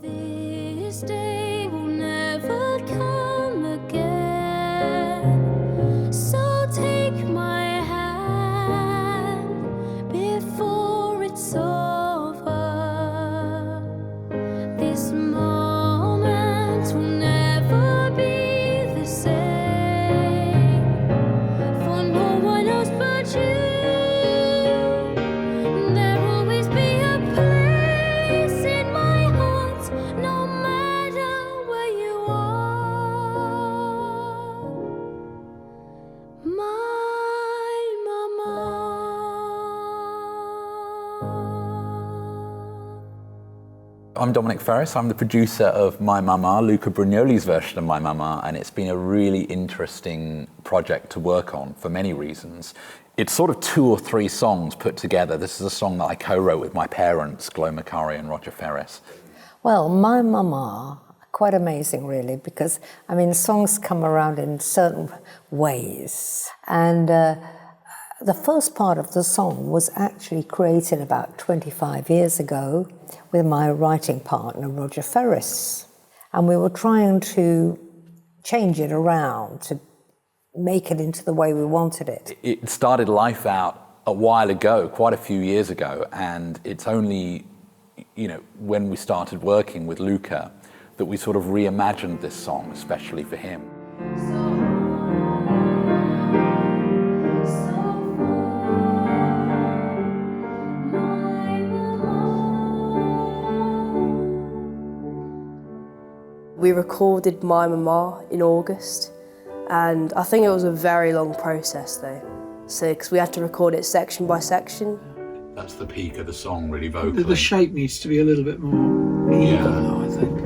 This day will never come again. So take my hand before it's over. This moment will never be the same for no one else but you. There'll always be a place in my heart, no matter where you are. My mama. I'm Dominic Ferris. I'm the producer of My Mama, Luca Brugnoli's version of My Mama, and it's been a really interesting project to work on for many reasons. It's sort of 2 or 3 songs put together. This is a song that I co-wrote with my parents, Macari and Ferris. Well, My Mama, quite amazing really, because, I mean, songs come around in certain ways. And the first part of the song was actually created about 25 years ago with my writing partner, Ferris. And we were trying to change it around to make it into the way we wanted it. It started life out a while ago, quite a few years ago, and it's only, when we started working with Luca that we sort of reimagined this song, especially for him. We recorded My Mama in August, and I think it was a very long process though. So, because we had to record it section by section. That's the peak of the song, really vocally. The shape needs to be a little bit more even, though, I think.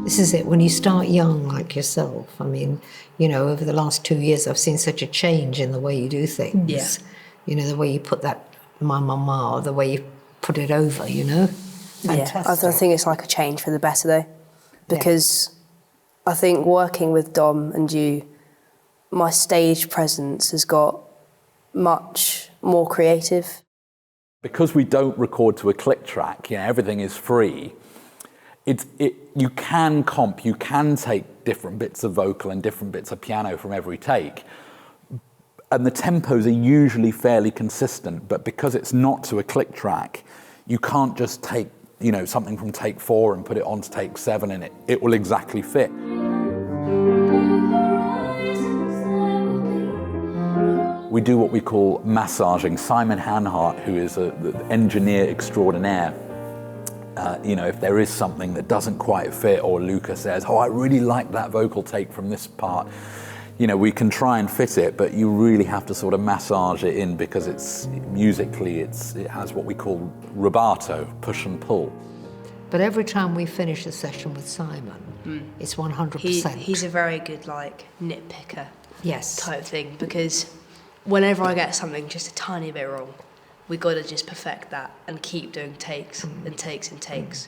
This is it, when you start young like yourself. I mean, over the last 2 years I've seen such a change in the way you do things. Yeah. The way you put that My Mama, or the way you put it over, Fantastic. Yeah, I think it's like a change for the better though, because I think working with Dom and you, my stage presence has got much more creative. Because we don't record to a click track, everything is free. You can take different bits of vocal and different bits of piano from every take, and the tempos are usually fairly consistent. But because it's not to a click track, you can't just take something from take 4 and put it on to take 7, and it will exactly fit. We do what we call massaging. Simon Hanhart, who is the engineer extraordinaire, if there is something that doesn't quite fit, or Luca says, I really like that vocal take from this part, we can try and fit it, but you really have to sort of massage it in, because it's musically, it has what we call rubato, push and pull. But every time we finish a session with Simon, it's 100%. He's a very good nitpicker yes. type thing, because whenever I get something just a tiny bit wrong, we got to just perfect that and keep doing takes and takes and takes.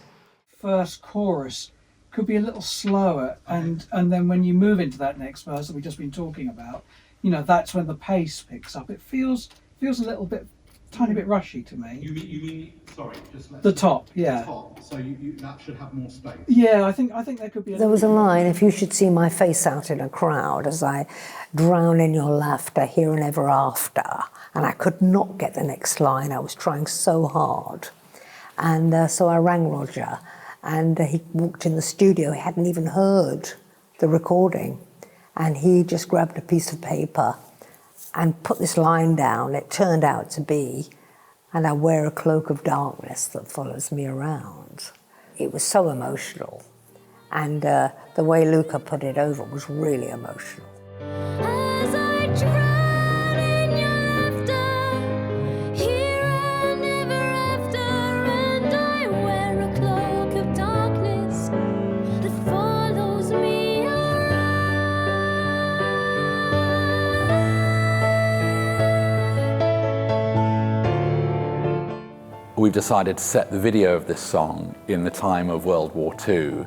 First chorus could be a little slower, and then when you move into that next verse that we've just been talking about, that's when the pace picks up. It feels a little bit, tiny bit rushy to me. You mean sorry, just let the top, yeah. The top, so you that should have more space. Yeah, I think there could be. There was a line, if you should see my face out in a crowd as I drown in your laughter here and ever after, and I could not get the next line. I was trying so hard, and so I rang Roger. And he walked in the studio, he hadn't even heard the recording. And he just grabbed a piece of paper and put this line down. It turned out to be, and I wear a cloak of darkness that follows me around. It was so emotional. And the way Luca put it over was really emotional. As I drown in your laughter, here and ever after, and I wear a cloak of darkness that follows me around. We've decided to set the video of this song in the time of World War II,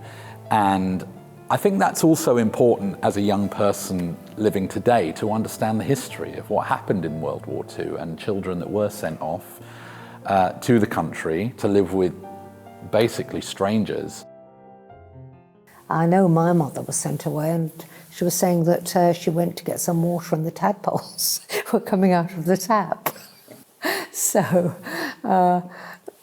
and I think that's also important as a young person living today, to understand the history of what happened in World War II and children that were sent off to the country to live with basically strangers. I know my mother was sent away, and she was saying that she went to get some water and the tadpoles were coming out of the tap. So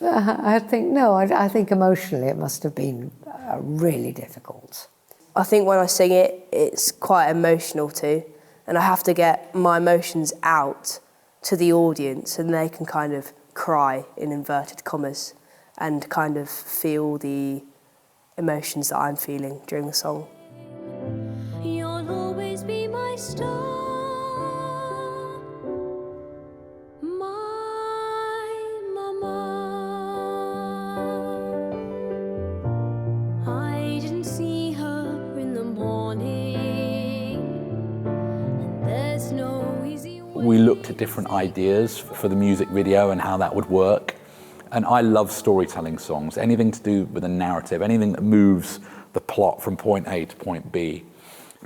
I think emotionally it must have been really difficult. I think when I sing it, it's quite emotional too, and I have to get my emotions out to the audience, and they can kind of cry, in inverted commas, and kind of feel the emotions that I'm feeling during the song. You'll always be my star, my mama. I didn't see her in the morning, and there's no easy way. We looked at different ideas for the music video and how that would work. And I love storytelling songs, anything to do with a narrative, anything that moves the plot from point A to point B.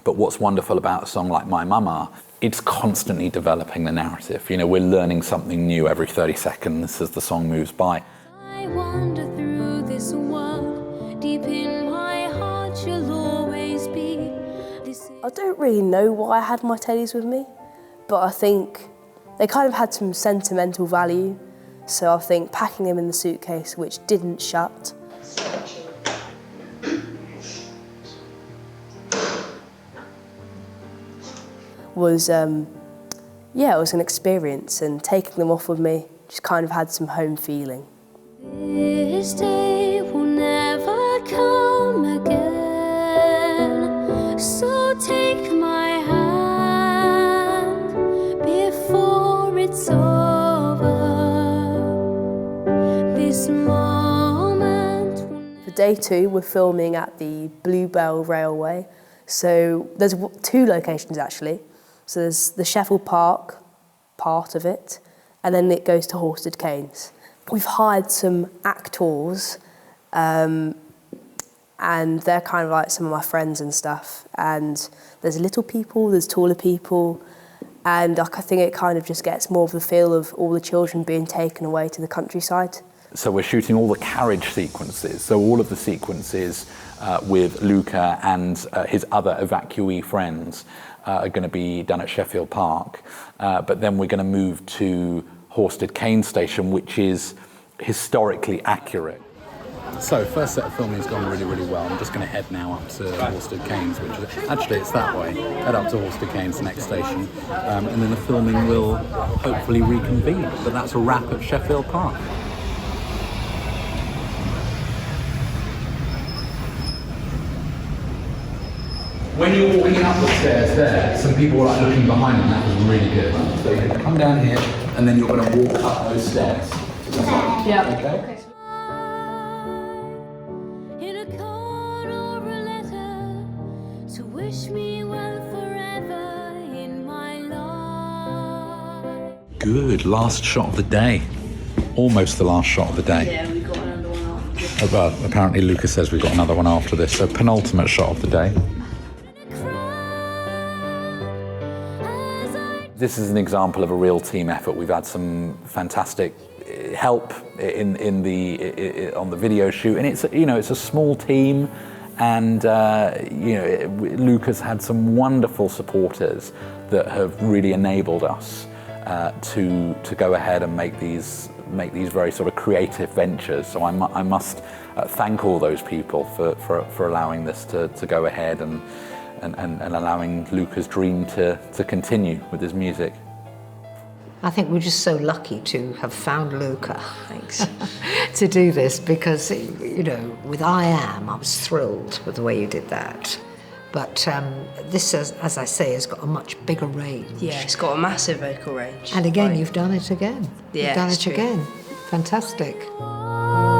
But what's wonderful about a song like My Mama, it's constantly developing the narrative. You know, we're learning something new every 30 seconds as the song moves by. I wander through this world, deep in my heart you'll always be. I don't really know why I had my teddies with me, but I think they kind of had some sentimental value. So I think packing them in the suitcase, which didn't shut, was, it was an experience, and taking them off with me just kind of had some home feeling. This day will never come again, so take my hand before it's over. This moment will never. For day 2, we're filming at the Bluebell Railway. So there's 2 locations actually. So there's the Sheffield Park part of it, and then it goes to Horsted Canes. We've hired some actors, and they're kind of like some of my friends and stuff. And there's little people, there's taller people, and I think it kind of just gets more of the feel of all the children being taken away to the countryside. So we're shooting all the carriage sequences, so all of the sequences with Luca and his other evacuee friends are going to be done at Sheffield Park, but then we're going to move to Horsted Cane Station, which is historically accurate. So, first set of filming has gone really, really well. I'm just going to head now up to Horsted Canes, which is, actually it's that way. Head up to Horsted Canes, the next station, and then the filming will hopefully reconvene. But that's a wrap at Sheffield Park. When you're walking up the stairs there, some people were like looking behind them. That was really good. So you're going to come down here, and then you're going to walk up those stairs. Yeah. Okay. In a card or a letter to wish me well forever in my life. Good. Last shot of the day. Almost the last shot of the day. Yeah, we got another one after. Well, apparently Lucas says we've got another one after this. So penultimate shot of the day. This is an example of a real team effort. We've had some fantastic help on the video shoot, and it's a small team, and Lucas had some wonderful supporters that have really enabled us to go ahead and make these very sort of creative ventures. So I must thank all those people for allowing this to go ahead and allowing Luca's dream to continue with his music. I think we're just so lucky to have found Luca. Thanks. To do this, because, with I Am, I was thrilled with the way you did that. But this, as I say, has got a much bigger range. Yeah, it's got a massive vocal range. And again, you've done it again. Yeah, You've done it's it true. again. Fantastic. Oh.